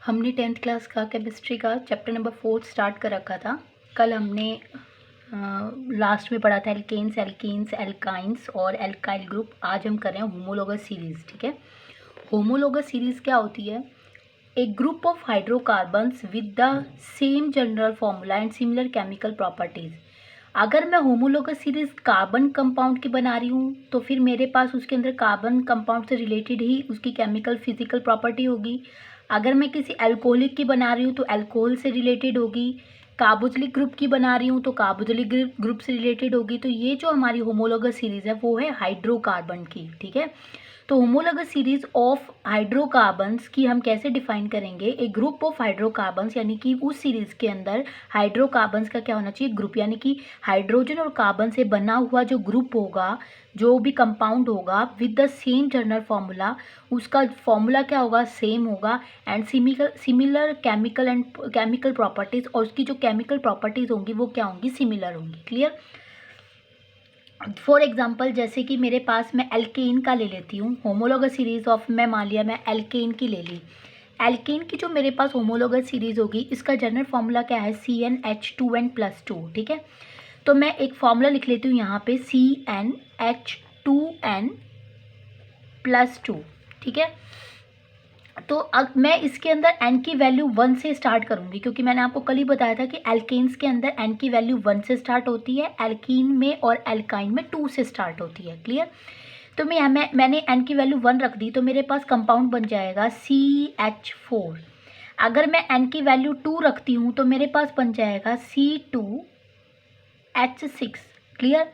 हमने 10th class का chemistry का चैप्टर नंबर 4 स्टार्ट कर रखा था। कल हमने लास्ट में पढ़ा था एल्केन्स, एल्कीन्स, एल्काइंस और एल्काइल ग्रुप। आज हम कर रहे हैं होमोलोगस सीरीज़। ठीक है, होमोलोगस सीरीज़ क्या होती है? A group of hydrocarbons with the same general formula and similar chemical properties. अगर मैं होमोलोगस सीरीज़ कार्बन कंपाउंड की बना रही हूँ तो फिर मेरे पास उसके अंदर कार्बन कंपाउंड से रिलेटेड ही उसकी केमिकल फिजिकल प्रॉपर्टी होगी। अगर मैं किसी अल्कोहलिक की बना रही हूँ तो अल्कोहल से रिलेटेड होगी। कार्बोक्सिलिक ग्रुप की बना रही हूँ तो कार्बोक्सिलिक ग्रुप से रिलेटेड होगी। तो ये जो हमारी होमोलोगस सीरीज़ है वो है हाइड्रोकार्बन की। ठीक है, तो होमोलोगस सीरीज ऑफ हाइड्रोकार्बन्स की हम कैसे डिफाइन करेंगे? ए ग्रुप ऑफ हाइड्रोकार्बन्स, यानी कि उस सीरीज के अंदर हाइड्रोकार्बन्स का क्या होना चाहिए? ग्रुप, यानी कि हाइड्रोजन और कार्बन से बना हुआ जो ग्रुप होगा, जो भी कंपाउंड होगा with the same general formula, उसका फॉर्मूला क्या होगा? सेम होगा। एंड सिमिलर केमिकल प्रॉपर्टीज, और उसकी जो केमिकल प्रॉपर्टीज होंगी वो क्या होंगी? सिमिलर होंगी। क्लियर? फॉर एग्जाम्पल, जैसे कि मेरे पास मैं एल्केन का ले लेती हूँ होमोलोगस सीरीज ऑफ, मैं मान लिया मैं एल्केन की ले ली। एल्केन की जो मेरे पास होमोलोगस सीरीज होगी, इसका जनरल फॉर्मूला क्या है? CnH2n+2। ठीक है, तो मैं एक फॉर्मूला लिख लेती हूँ यहाँ पे, CnH2n+2। ठीक है, तो अब मैं इसके अंदर n की वैल्यू 1 से स्टार्ट करूंगी, क्योंकि मैंने आपको कल ही बताया था कि एल्केन्स के अंदर n की वैल्यू 1 से स्टार्ट होती है, एल्कीन में और एल्काइन में 2 से स्टार्ट होती है। क्लियर? तो मैंने n की वैल्यू 1 रख दी, तो मेरे पास कंपाउंड बन जाएगा CH4। अगर मैं n की वैल्यू 2 रखती हूँ तो मेरे पास बन जाएगा C2H6। क्लियर?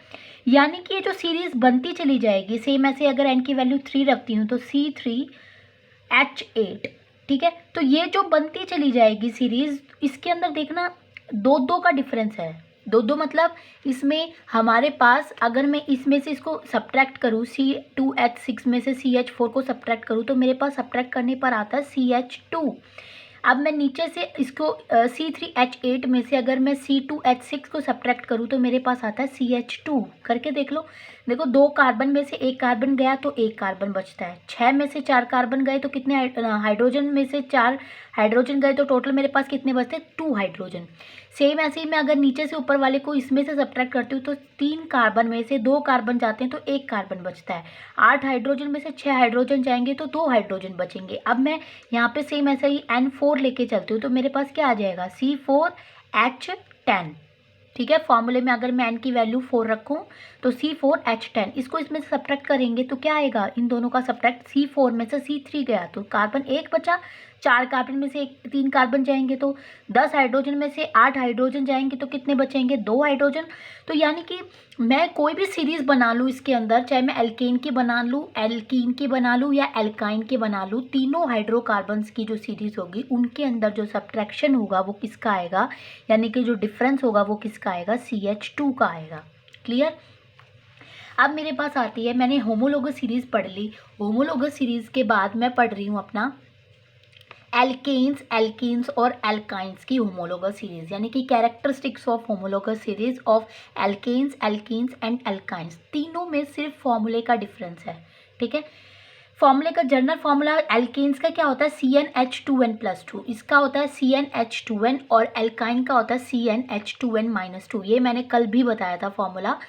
यानी कि ये जो सीरीज बनती चली जाएगी, सेम ऐसे अगर n की वैल्यू 3 रखती हूँ तो C3H8। ठीक है, तो ये जो बनती चली जाएगी सीरीज, इसके अंदर देखना दो दो का डिफरेंस है। दो दो मतलब इसमें हमारे पास, अगर मैं इसमें से इसको सब्ट्रैक्ट करूँ, C2H6 में से CH4 को सब्ट्रैक्ट करूँ तो मेरे पास सब्ट्रैक्ट करने पर आता है CH2। अब मैं नीचे से इसको C3H8 में से अगर मैं C2H6 को सब्ट्रैक्ट करूँ तो मेरे पास आता है CH2। करके देख लो। देखो, 2 कार्बन में से 1 कार्बन गया तो 1 कार्बन बचता है। 6 में से 4 कार्बन गए तो कितने हाइड्रोजन में से 4 हाइड्रोजन गए तो टोटल मेरे पास कितने बचते? 2 हाइड्रोजन। सेम ऐसे ही मैं अगर नीचे से ऊपर वाले को इसमें से सब्ट्रैक्ट करती हूँ तो 3 कार्बन में से 2 कार्बन जाते हैं तो 1 कार्बन बचता है। 8 हाइड्रोजन में से 6 हाइड्रोजन जाएंगे तो 2 हाइड्रोजन बचेंगे। अब मैं यहाँ पे सेम ऐसा ही N4 लेके चलती हूँ तो मेरे पास क्या आ जाएगा? C4H10। ठीक है, फॉर्मूले में अगर मैं n की वैल्यू 4 रखूँ तो C4H10, इसको इसमें से सब्ट्रैक्ट करेंगे तो क्या आएगा? इन दोनों का सब्ट्रैक्ट, C4 में से C3 गया तो कार्बन 1 बचा। 4 कार्बन में से 3 कार्बन जाएंगे तो 10 हाइड्रोजन में से 8 हाइड्रोजन जाएंगे तो कितने बचेंगे? 2 हाइड्रोजन। तो यानी कि मैं कोई भी सीरीज बना लूँ इसके अंदर, चाहे मैं एल्केन की बना लूँ, एल्कीन की बना लूँ या एल्काइन की बना लूँ, तीनों हाइड्रोकार्बन्स की जो सीरीज होगी उनके अंदर जो सब्ट्रैक्शन होगा वो किसका आएगा? यानी कि जो डिफरेंस होगा वो किसका आएगा? CH2 का आएगा। क्लियर? अब मेरे पास आती है, मैंने होमोलोगस सीरीज पढ़ ली। होमोलोगस सीरीज के बाद मैं पढ़ रही हूँ अपना एल्केन्स, एल्कीन्स और एल्काइंस की होमोलोगस सीरीज, यानी कि characteristics of homologous series of alkanes, alkenes and alkynes. तीनों में सिर्फ फॉर्मूले का डिफरेंस है। ठीक है, फॉर्मूले का जनरल फॉर्मूला एल्केन्स का क्या होता है? CnH2n+2। इसका होता है CnH2n, और एल्काइन का होता है CnH2n-2। ये मैंने कल भी बताया था फॉर्मूला।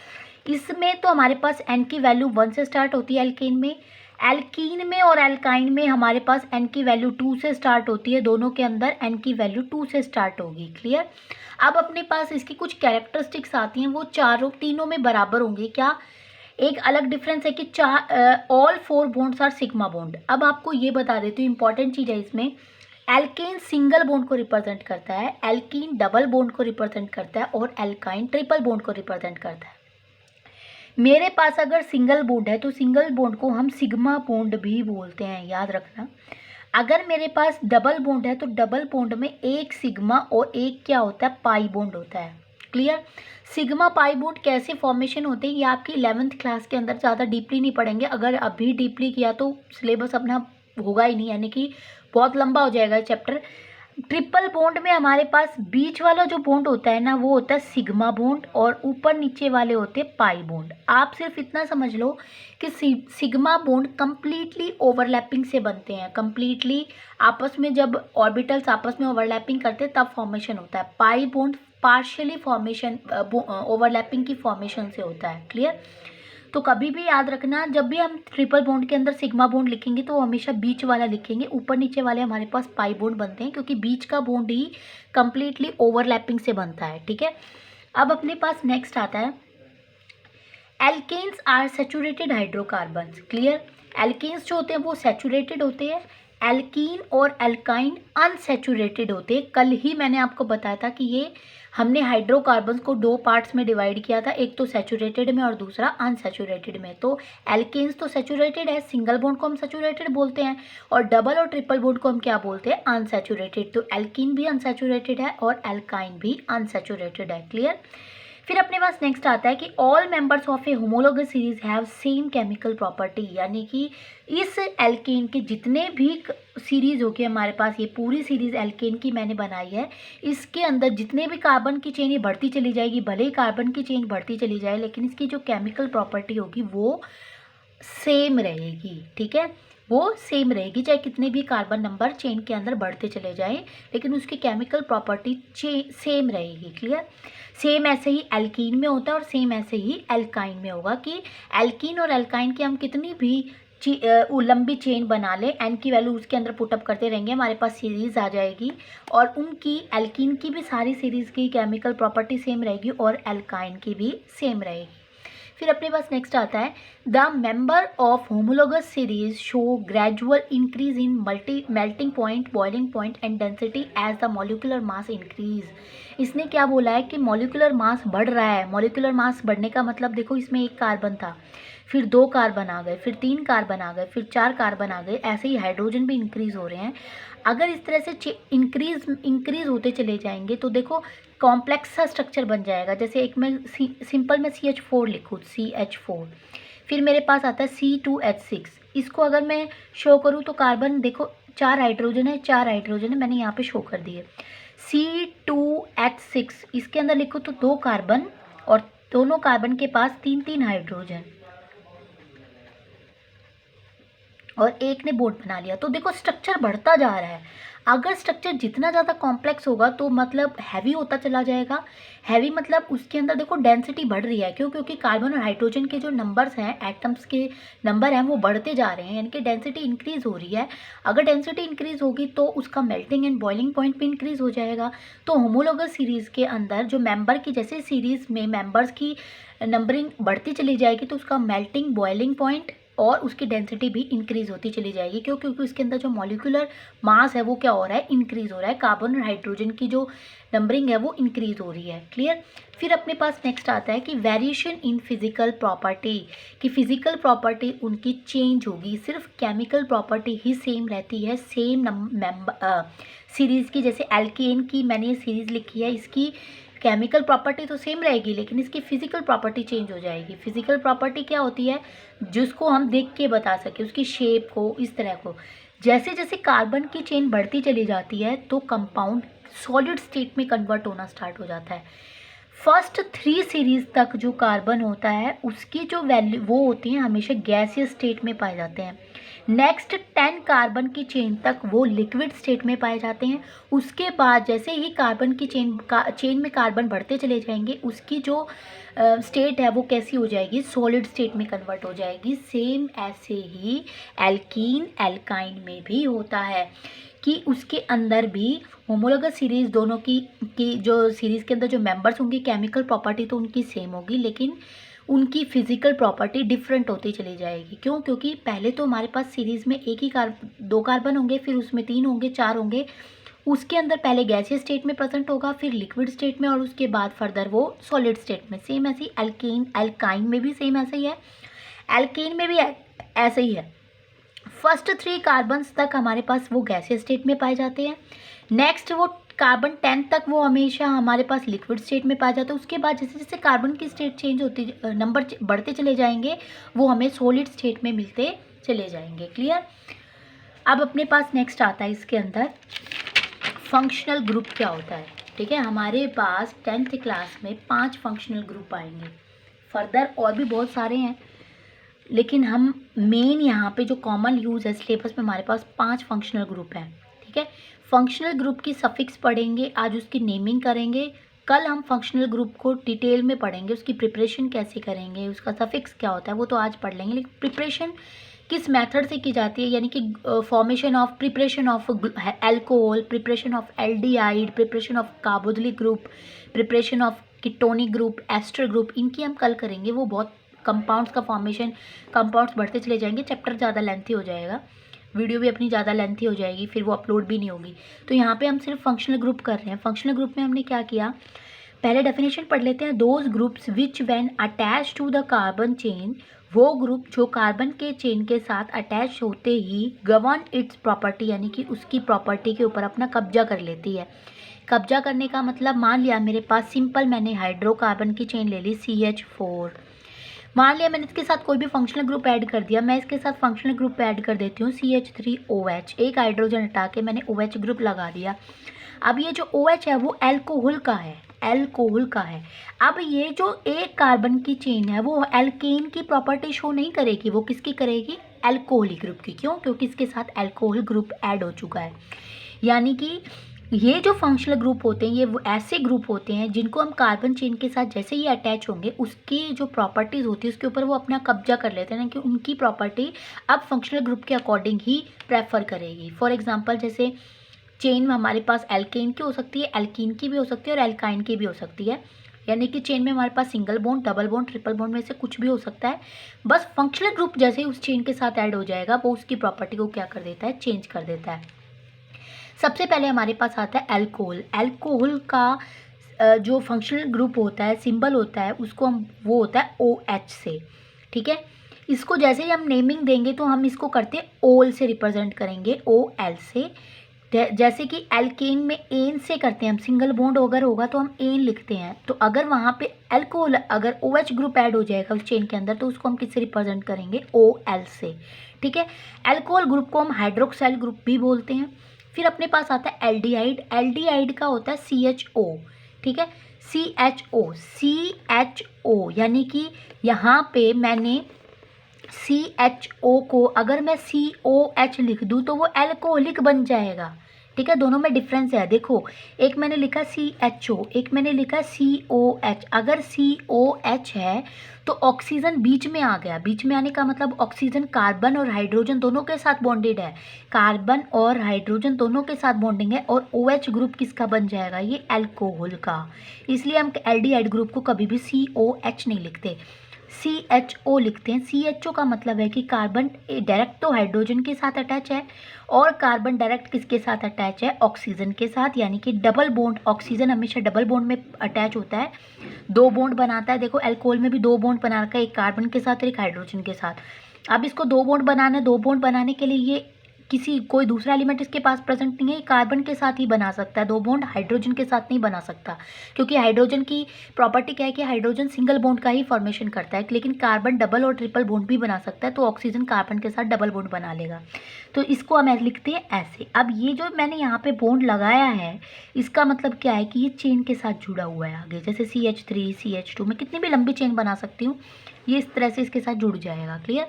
इसमें तो हमारे पास n की वैल्यू 1 से स्टार्ट होती है एल्केन में, एल्कीन में और एल्काइन में हमारे पास n की वैल्यू 2 से स्टार्ट होती है। दोनों के अंदर n की वैल्यू 2 से स्टार्ट होगी। क्लियर? अब अपने पास इसकी कुछ कैरेक्टरिस्टिक्स आती हैं, वो तीनों में बराबर होंगी। क्या? एक अलग डिफरेंस है कि all 4 bonds are sigma bond. अब आपको ये बता देती हूँ, इंपॉर्टेंट चीज़ है इसमें, एल्केन सिंगल बॉन्ड को रिप्रेजेंट करता है, एल्कीन डबल बॉन्ड को रिप्रेजेंट करता है और एल्काइन ट्रिपल बॉन्ड को रिप्रेजेंट करता है। मेरे पास अगर सिंगल बॉन्ड है तो सिंगल बॉन्ड को हम सिग्मा बॉन्ड भी बोलते हैं, याद रखना। अगर मेरे पास डबल बॉन्ड है तो डबल बॉन्ड में एक सिग्मा और एक क्या होता है? पाई बॉन्ड होता है। क्लियर? सिग्मा पाई बॉन्ड कैसे फॉर्मेशन होते हैं ये आपकी 11th क्लास के अंदर ज़्यादा डीपली नहीं पढ़ेंगे। अगर अभी डीपली किया तो सिलेबस अपना होगा ही नहीं, यानी कि बहुत लंबा हो जाएगा चैप्टर। ट्रिपल बॉन्ड में हमारे पास बीच वाला जो बॉन्ड होता है ना, वो होता है सिग्मा बॉन्ड, और ऊपर नीचे वाले होते हैं पाई बॉन्ड। आप सिर्फ इतना समझ लो कि सिग्मा बॉन्ड कंप्लीटली ओवरलैपिंग से बनते हैं, कंप्लीटली आपस में जब ऑर्बिटल्स आपस में ओवरलैपिंग करते हैं तब फॉर्मेशन होता है। Pi bond partially formation overlapping की फॉर्मेशन से होता है। क्लियर? तो कभी भी याद रखना, जब भी हम ट्रिपल बॉन्ड के अंदर सिग्मा बॉन्ड लिखेंगे तो हमेशा बीच वाला लिखेंगे, ऊपर नीचे वाले हमारे पास पाई बॉन्ड बनते हैं, क्योंकि बीच का बॉन्ड ही कंप्लीटली ओवरलैपिंग से बनता है। ठीक है, अब अपने पास नेक्स्ट आता है alkanes are saturated hydrocarbons. Clear? Alkanes जो होते हैं वो सैचुरेटेड होते हैं, एल्कीन और एल्काइन अनसैचुरेटेड होते हैं। कल ही मैंने आपको बताया था कि ये हमने हाइड्रोकार्बन्स को दो पार्ट्स में डिवाइड किया था, एक तो सैचुरेटेड में और दूसरा अनसैचुरेटेड में। तो एल्केन्स तो सैचुरेटेड है, सिंगल बॉन्ड को हम सैचुरेटेड बोलते हैं, और डबल और ट्रिपल बॉन्ड को हम क्या बोलते हैं? अनसैचुरेटेड। तो एल्कीन भी अनसैचुरेटेड है और एल्काइन भी अनसैचुरेटेड है। क्लियर? फिर अपने पास नेक्स्ट आता है कि all members of A homologous series have same chemical property, यानी कि इस एल्केन के जितने भी सीरीज होगी हमारे पास, ये पूरी सीरीज एल्केन की मैंने बनाई है, इसके अंदर जितने भी कार्बन की चेन ये बढ़ती चली जाएगी, भले ही कार्बन की चेन बढ़ती चली जाए, लेकिन इसकी जो केमिकल प्रॉपर्टी होगी वो सेम रहेगी। ठीक है, वो सेम रहेगी, चाहे कितने भी कार्बन नंबर चेन के अंदर बढ़ते चले जाएं, लेकिन उसकी केमिकल प्रॉपर्टी सेम रहेगी। क्लियर? सेम ऐसे ही एल्कीन में होता है और सेम ऐसे ही एल्काइन में होगा कि एल्कीन और एल्काइन की हम कितनी भी लंबी चेन बना लें, एन की वैल्यू उसके अंदर पुटअप करते रहेंगे, हमारे पास सीरीज आ जाएगी, और उनकी एल्कीन की भी सारी सीरीज की केमिकल प्रॉपर्टी सेम रहेगी और एल्काइन की भी सेम रहेगी। फिर अपने पास नेक्स्ट आता है the member of homologous series show gradual increase in melting point, boiling point and density as the molecular mass increase. इसने क्या बोला है कि मॉलिक्यूलर मास बढ़ रहा है। मॉलिक्यूलर मास बढ़ने का मतलब देखो, इसमें एक कार्बन था, फिर दो कार्बन आ गए, फिर तीन कार्बन आ गए, फिर चार कार्बन आ गए, ऐसे ही हाइड्रोजन भी इंक्रीज हो रहे हैं। अगर इस तरह से इंक्रीज होते चले जाएंगे तो देखो कॉम्प्लेक्स सा स्ट्रक्चर बन जाएगा। जैसे एक मैं सिंपल में CH4 लिखूँ, CH4, फिर मेरे पास आता है C2H6। इसको अगर मैं शो करूँ तो कार्बन देखो चार हाइड्रोजन है, चार हाइड्रोजन है, मैंने यहाँ पे शो कर दिए। C2H6 इसके अंदर लिखो तो दो कार्बन, और दोनों कार्बन के पास तीन तीन हाइड्रोजन, और एक ने बॉन्ड बना लिया। तो देखो स्ट्रक्चर बढ़ता जा रहा है। अगर स्ट्रक्चर जितना ज़्यादा कॉम्प्लेक्स होगा तो मतलब हैवी होता चला जाएगा। हैवी मतलब उसके अंदर देखो डेंसिटी बढ़ रही है, क्यों? क्योंकि कार्बन और हाइड्रोजन के जो नंबर्स हैं, एटम्स के नंबर हैं, वो बढ़ते जा रहे हैं, यानी कि डेंसिटी इंक्रीज हो रही है। अगर डेंसिटी इंक्रीज होगी तो उसका मेल्टिंग एंड बॉइलिंग पॉइंट भी इंक्रीज हो जाएगा। तो होमोलोगस सीरीज़ के अंदर जो मेंबर की, जैसे सीरीज़ में मेंबर्स की नंबरिंग बढ़ती चली जाएगी तो उसका मेल्टिंग, बॉइलिंग पॉइंट और उसकी डेंसिटी भी इंक्रीज होती चली जाएगी। क्यों? क्योंकि उसके अंदर जो मॉलिक्यूलर मास है वो क्या हो रहा है? इंक्रीज हो रहा है। कार्बन और हाइड्रोजन की जो नंबरिंग है वो इंक्रीज हो रही है। क्लियर? फिर अपने पास नेक्स्ट आता है कि वेरिएशन इन फिजिकल प्रॉपर्टी, कि फिजिकल प्रॉपर्टी उनकी चेंज होगी, सिर्फ केमिकल प्रॉपर्टी ही सेम रहती है सेम सीरीज़ की। जैसे एल्केन की मैंने ये सीरीज़ लिखी है, इसकी केमिकल प्रॉपर्टी तो सेम रहेगी लेकिन इसकी फिजिकल प्रॉपर्टी चेंज हो जाएगी। फिजिकल प्रॉपर्टी क्या होती है? जिसको हम देख के बता सके, उसकी शेप को, इस तरह को। जैसे जैसे कार्बन की चेन बढ़ती चली जाती है तो कंपाउंड सॉलिड स्टेट में कन्वर्ट होना स्टार्ट हो जाता है। फर्स्ट 3 सीरीज तक जो कार्बन होता है उसकी जो वैल्यू वो होती हैं हमेशा गैसियस स्टेट में पाए जाते हैं। नेक्स्ट 10 कार्बन की चेन तक वो लिक्विड स्टेट में पाए जाते हैं। उसके बाद जैसे ही कार्बन की चेन में कार्बन बढ़ते चले जाएंगे, उसकी जो स्टेट है वो कैसी हो जाएगी? सॉलिड स्टेट में कन्वर्ट हो जाएगी। सेम ऐसे ही एल्कीन एल्काइन में भी होता है कि उसके अंदर भी होमोलोगस सीरीज दोनों की जो सीरीज़ के अंदर जो मेंबर्स होंगे, केमिकल प्रॉपर्टी तो उनकी सेम होगी लेकिन उनकी फिजिकल प्रॉपर्टी डिफरेंट होती चली जाएगी। क्यों? क्योंकि पहले तो हमारे पास सीरीज़ में एक ही दो कार्बन होंगे, फिर उसमें 3 होंगे, 4 होंगे, उसके अंदर पहले गैसीय स्टेट में प्रेजेंट होगा, फिर लिक्विड स्टेट में, और उसके बाद फर्दर वो सॉलिड स्टेट में। सेम ऐसे ही एल्केन एल्काइन में भी सेम ऐसा ही है, एल्केन में भी ऐसे ही है। फर्स्ट 3 कार्बन्स तक हमारे पास वो गैसीय स्टेट में पाए जाते हैं। नेक्स्ट वो कार्बन 10 तक वो हमेशा हमारे पास लिक्विड स्टेट में पाया जाता है। उसके बाद जैसे जैसे कार्बन की स्टेट चेंज होती, नंबर बढ़ते चले जाएंगे, वो हमें सॉलिड स्टेट में मिलते चले जाएंगे। क्लियर? अब अपने पास नेक्स्ट आता है इसके अंदर फंक्शनल ग्रुप क्या होता है। ठीक है, हमारे पास 10th क्लास में 5 फंक्शनल ग्रुप आएंगे। फर्दर और भी बहुत सारे हैं, लेकिन हम मेन यहाँ पे जो कॉमन यूज़ है सिलेबस में हमारे पास 5 फंक्शनल ग्रुप हैं। ठीक है, फंक्शनल ग्रुप की सफिक्स पढ़ेंगे, आज उसकी नेमिंग करेंगे। कल हम फंक्शनल ग्रुप को डिटेल में पढ़ेंगे, उसकी प्रिपरेशन कैसे करेंगे, उसका सफिक्स क्या होता है वो तो आज पढ़ लेंगे। लेकिन प्रिपरेशन किस मेथड से की जाती है, यानी कि formation of preparation of alcohol, preparation of aldehyde, preparation of carboxylic group, preparation of ketonic group, ester group, इनकी हम कल करेंगे। वो बहुत कंपाउंड्स का फॉर्मेशन, कंपाउंड्स बढ़ते चले जाएंगे, चैप्टर ज़्यादा लेंथी हो जाएगा, वीडियो भी अपनी ज़्यादा लेंथी हो जाएगी, फिर वो अपलोड भी नहीं होगी। तो यहाँ पे हम सिर्फ फंक्शनल ग्रुप कर रहे हैं। फंक्शनल ग्रुप में हमने क्या किया, पहले डेफिनेशन पढ़ लेते हैं। Those groups which when attach to the carbon chain, वो ग्रुप जो कार्बन के चेन के साथ अटैच होते ही गवर्न इट्स प्रॉपर्टी, यानी कि उसकी प्रॉपर्टी के ऊपर अपना कब्जा कर लेती है। कब्जा करने का मतलब, मान लिया मेरे पास सिंपल मैंने हाइड्रोकार्बन की चेन ले ली CH4, मान लिया मैंने इसके साथ कोई भी फंक्शनल ग्रुप ऐड कर दिया। मैं इसके साथ फंक्शनल ग्रुप ऐड कर देती हूँ CH3OH, एक हाइड्रोजन हटा के मैंने OH ग्रुप लगा दिया। अब ये जो OH है वो एल्कोहल का है, एल्कोहल का है। अब ये जो एक कार्बन की चेन है वो एल्केन की प्रॉपर्टी शो नहीं करेगी, वो किसकी करेगी, एल्कोहलिक ग्रुप की। क्यों, क्योंकि इसके साथ एल्कोहल ग्रुप ऐड हो चुका है। यानी कि ये जो फंक्शनल ग्रुप होते हैं ये वो ऐसे ग्रुप होते हैं जिनको हम कार्बन चेन के साथ जैसे ही अटैच होंगे उसकी जो प्रॉपर्टीज़ होती है उसके ऊपर वो अपना कब्जा कर लेते हैं, ना कि उनकी प्रॉपर्टी अब फंक्शनल ग्रुप के अकॉर्डिंग ही प्रेफर करेगी। फॉर एग्जांपल, जैसे चेन में हमारे पास एल्केन की हो सकती है, एल्कीन की भी हो सकती है और एल्काइन की भी हो सकती है। यानी कि चेन में हमारे पास single bond, double bond, triple bond में से कुछ भी हो सकता है। बस फंक्शनल ग्रुप जैसे ही उस चेन के साथ ऐड हो जाएगा वो उसकी प्रॉपर्टी को क्या कर देता है, चेंज कर देता है। सबसे पहले हमारे पास आता है एल्कोहल। एल्कोहल का जो फंक्शनल ग्रुप होता है, सिंबल होता है, उसको हम वो होता है OH से। ठीक है, इसको जैसे ही हम नेमिंग देंगे तो हम इसको करते हैं ओल से रिप्रेजेंट करेंगे, OL से। जैसे कि एल्केन में एन से करते हैं हम, सिंगल बॉन्ड अगर होगा तो हम एन लिखते हैं। तो अगर वहाँ पे एल्कोहल, अगर OH ग्रुप ऐड हो जाएगा उस चेन के अंदर तो उसको हम किससे रिप्रेजेंट करेंगे, OL से। ठीक है, एल्कोहल ग्रुप को हम हाइड्रोक्साइल ग्रुप भी बोलते हैं। फिर अपने पास आता है एल्डिहाइड। एल्डिहाइड का होता है CHO। ठीक है, CHO यानी कि यहाँ पे मैंने CHO को अगर मैं COH लिख दूँ तो वो एल्कोहलिक बन जाएगा। ठीक है, दोनों में डिफरेंस है। देखो, एक मैंने लिखा CHO, एक मैंने लिखा COH। अगर COH है तो ऑक्सीजन बीच में आ गया, बीच में आने का मतलब ऑक्सीजन कार्बन और हाइड्रोजन दोनों के साथ बॉन्डेड है, कार्बन और हाइड्रोजन दोनों के साथ बॉन्डिंग है, और OH ग्रुप किसका बन जाएगा, ये एल्कोहल का। इसलिए हम एल्डिहाइड ग्रुप को कभी भी COH नहीं लिखते, CHO लिखते हैं। CHO का मतलब है कि कार्बन डायरेक्ट तो हाइड्रोजन के साथ अटैच है और कार्बन डायरेक्ट किसके साथ अटैच है, ऑक्सीजन के साथ। यानी कि डबल बॉन्ड, ऑक्सीजन हमेशा डबल बॉन्ड में अटैच होता है, 2 बॉन्ड बनाता है। देखो एल्कोहल में भी 2 बॉन्ड बना रखा है, एक कार्बन के साथ और एक हाइड्रोजन के साथ। अब इसको 2 बॉन्ड बनाना है, 2 बॉन्ड बनाने के लिए ये किसी कोई दूसरा एलिमेंट इसके पास प्रेजेंट नहीं है, कार्बन के साथ ही बना सकता है 2 बॉन्ड, हाइड्रोजन के साथ नहीं बना सकता। क्योंकि हाइड्रोजन की प्रॉपर्टी क्या है कि हाइड्रोजन सिंगल बॉन्ड का ही फॉर्मेशन करता है, लेकिन कार्बन डबल और ट्रिपल बॉन्ड भी बना सकता है, तो ऑक्सीजन कार्बन के साथ डबल बॉन्ड बना लेगा। तो इसको हम लिखते हैं ऐसे। अब ये जो मैंने यहाँ पे बॉन्ड लगाया है इसका मतलब क्या है कि ये चेन के साथ जुड़ा हुआ है आगे, जैसे CH3 CH2 मैं कितनी भी लंबी चेन बना सकती हूँ, ये इस तरह से इसके साथ जुड़ जाएगा। क्लियर।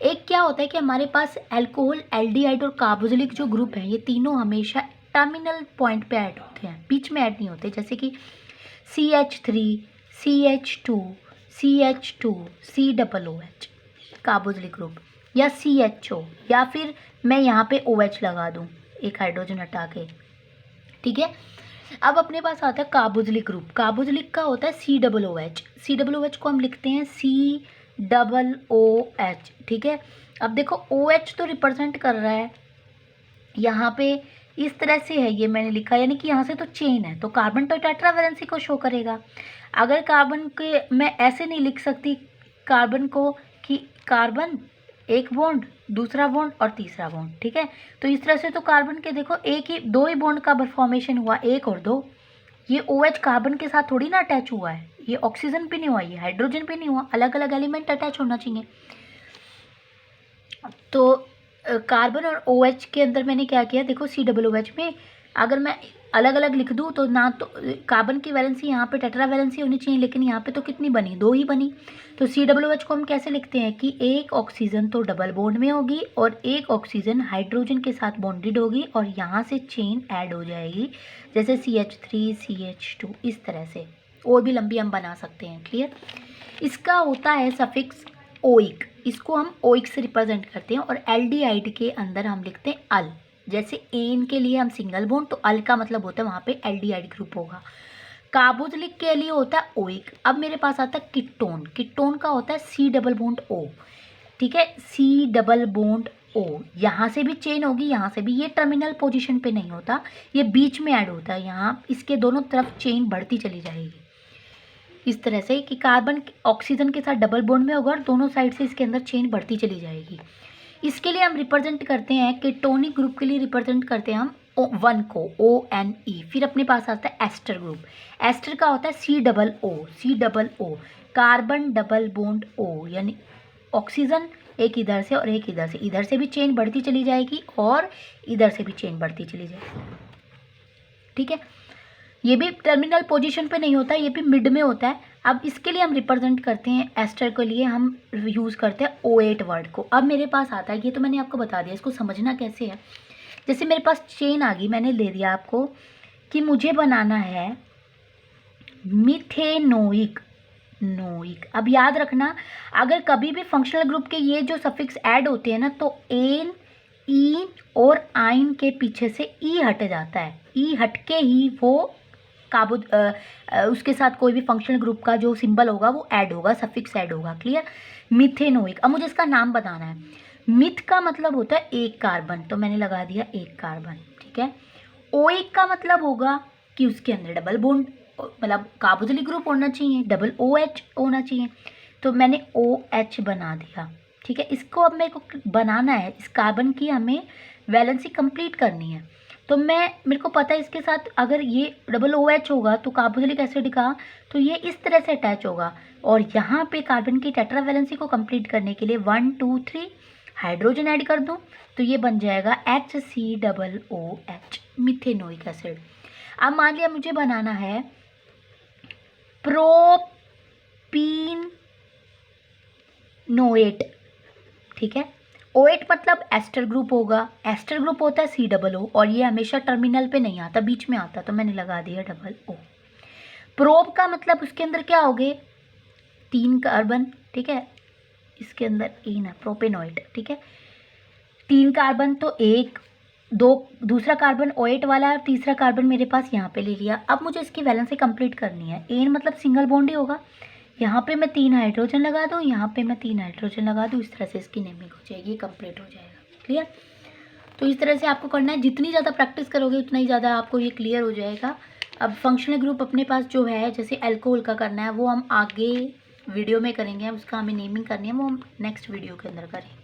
एक क्या होता है कि हमारे पास एल्कोहल, एल्डिहाइड और कार्बोक्सिलिक जो ग्रुप है ये तीनों हमेशा टर्मिनल पॉइंट पे ऐड होते हैं, बीच में ऐड नहीं होते। जैसे कि CH3 CH2 CH2 COOH carboxylic group, या CHO, या फिर मैं यहाँ पे OH लगा दूँ एक हाइड्रोजन हटा के। ठीक है, अब अपने पास आता है कार्बोक्सिलिक ग्रुप। कार्बोक्सिलिक का होता है COOH। COOH को हम लिखते हैं COOH। ठीक है, अब देखो OH तो रिप्रेजेंट कर रहा है यहाँ पे इस तरह से है, ये मैंने लिखा, यानी कि यहाँ से तो चेन है तो कार्बन तो टेट्रावैलेंसी को शो करेगा। अगर कार्बन के मैं ऐसे नहीं लिख सकती कार्बन को कि कार्बन एक बॉन्ड, दूसरा बॉन्ड और तीसरा बॉन्ड। ठीक है, तो इस तरह से तो कार्बन के देखो एक ही 2 ही बॉन्ड का फॉर्मेशन हुआ, 1 और 2। ये OH कार्बन के साथ थोड़ी ना अटैच हुआ है, ये ऑक्सीजन पे नहीं हुआ, ये हाइड्रोजन पे नहीं हुआ, अलग अलग एलिमेंट अटैच होना चाहिए। तो कार्बन और OH के अंदर मैंने क्या किया, देखो COOH में अगर मैं अलग अलग लिख दूँ तो ना तो कार्बन की वैलेंसी यहाँ पे टेट्रा वैलेंसी होनी चाहिए, लेकिन यहाँ पे तो कितनी बनी, 2 ही बनी। तो COOH को हम कैसे लिखते हैं कि एक ऑक्सीजन तो डबल बॉन्ड में होगी और एक ऑक्सीजन हाइड्रोजन के साथ बॉन्डेड होगी और यहाँ से चेन ऐड हो जाएगी, जैसे CH3 CH2 इस तरह से, और भी लंबी हम बना सकते हैं। क्लियर। इसका होता है सफिक्स ओइक, इसको हम ओइक से रिप्रेजेंट करते हैं, और एल्डिहाइड के अंदर हम लिखते हैं अल। जैसे एन के लिए हम सिंगल बॉन्ड, तो अल का मतलब होता है वहाँ पे एल्डिहाइड ग्रुप होगा। कार्बोक्सिलिक के लिए होता है ओइक। अब मेरे पास आता है कीटोन, कीटोन का होता है C डबल बॉन्ड O, ठीक है, C डबल बॉन्ड O। यहाँ से भी चेन होगी, यहाँ से भी, ये टर्मिनल पोजीशन पे नहीं होता, ये बीच में ऐड होता है, यहाँ इसके दोनों तरफ चेन बढ़ती चली जाएगी इस तरह से कि कार्बन ऑक्सीजन के साथ डबल बॉन्ड में होगा और दोनों साइड से इसके अंदर चेन बढ़ती चली जाएगी। इसके लिए हम रिप्रेजेंट करते हैं, कीटोनिक ग्रुप के लिए रिप्रेजेंट करते हैं हम 1 को ONE। फिर अपने पास आता है एस्टर ग्रुप, एस्टर का होता है C double O, carbon double bond O, यानी ऑक्सीजन एक इधर से और एक इधर से भी चेन बढ़ती चली जाएगी और इधर से भी चेन बढ़ती चली जाएगी। ठीक है, ये भी टर्मिनल पोजीशन पे नहीं होता, ये भी मिड में होता है। अब इसके लिए हम रिप्रेजेंट करते हैं, एस्टर के लिए हम यूज़ करते हैं O8 वर्ड को। अब मेरे पास आता है, ये तो मैंने आपको बता दिया, इसको समझना कैसे है। जैसे मेरे पास चेन आ गई, मैंने ले दिया आपको कि मुझे बनाना है मिथेनोइक नोइक। अब याद रखना, अगर कभी भी फंक्शनल ग्रुप के ये जो सफिक्स ऐड होते हैं ना, तो एन, ईन और आइन के पीछे से ई हट जाता है, ई हट के ही वो उसके साथ कोई भी फंक्शनल ग्रुप का जो सिंबल होगा वो ऐड होगा, सफिक्स ऐड होगा। क्लियर। मिथेनोइक। अब मुझे इसका नाम बताना है। मिथ का मतलब होता है एक कार्बन, तो मैंने लगा दिया एक कार्बन। ठीक है। ओइक का मतलब होगा कि उसके अंदर डबल बॉन्ड, मतलब कार्बोक्सिलिक ग्रुप होना चाहिए, डबल OH होना चाहिए, तो मैंने OH बना दिया। ठीक है। इसको अब मेरे को बनाना है, इस कार्बन की हमें वैलेंसी कंप्लीट करनी है। तो मेरे को पता है इसके साथ अगर ये डबल OH होगा तो कार्बोक्सिलिक एसिड का, तो ये इस तरह से अटैच होगा, और यहाँ पे कार्बन की टेट्रा वैलेंसी को कंप्लीट करने के लिए 1 2 3 हाइड्रोजन ऐड कर दूँ, तो ये बन जाएगा HCOOH, मिथेनोइक एसिड। अब मान लिया मुझे बनाना है प्रोपीनोएट। ठीक है। OH मतलब एस्टर ग्रुप होगा, एस्टर ग्रुप होता है COO, और ये हमेशा टर्मिनल पे नहीं आता, बीच में आता, तो मैंने लगा दिया डबल O। प्रोप का मतलब उसके अंदर क्या हो गए, 3 कार्बन। ठीक है, इसके अंदर इन है, प्रोपेनोइट। ठीक है, 3 कार्बन, तो एक दो दूसरा कार्बन OH वाला है, और तीसरा कार्बन मेरे पास यहाँ पे ले लिया। अब मुझे इसकी वैलेंसी कंप्लीट करनी है। एन मतलब सिंगल बॉन्ड ही होगा, यहाँ पे मैं 3 हाइड्रोजन लगा दूँ, यहाँ पे मैं 3 हाइड्रोजन लगा दूँ, इस तरह से इसकी नेमिंग हो जाएगी, कंप्लीट हो जाएगा। क्लियर। तो इस तरह से आपको करना है, जितनी ज़्यादा प्रैक्टिस करोगे उतना ही ज़्यादा आपको ये क्लियर हो जाएगा। अब फंक्शनल ग्रुप अपने पास जो है, जैसे अल्कोहल का करना है, वो हम आगे वीडियो में करेंगे, उसका हमें नेमिंग करनी है, वो हम नेक्स्ट वीडियो के अंदर करेंगे।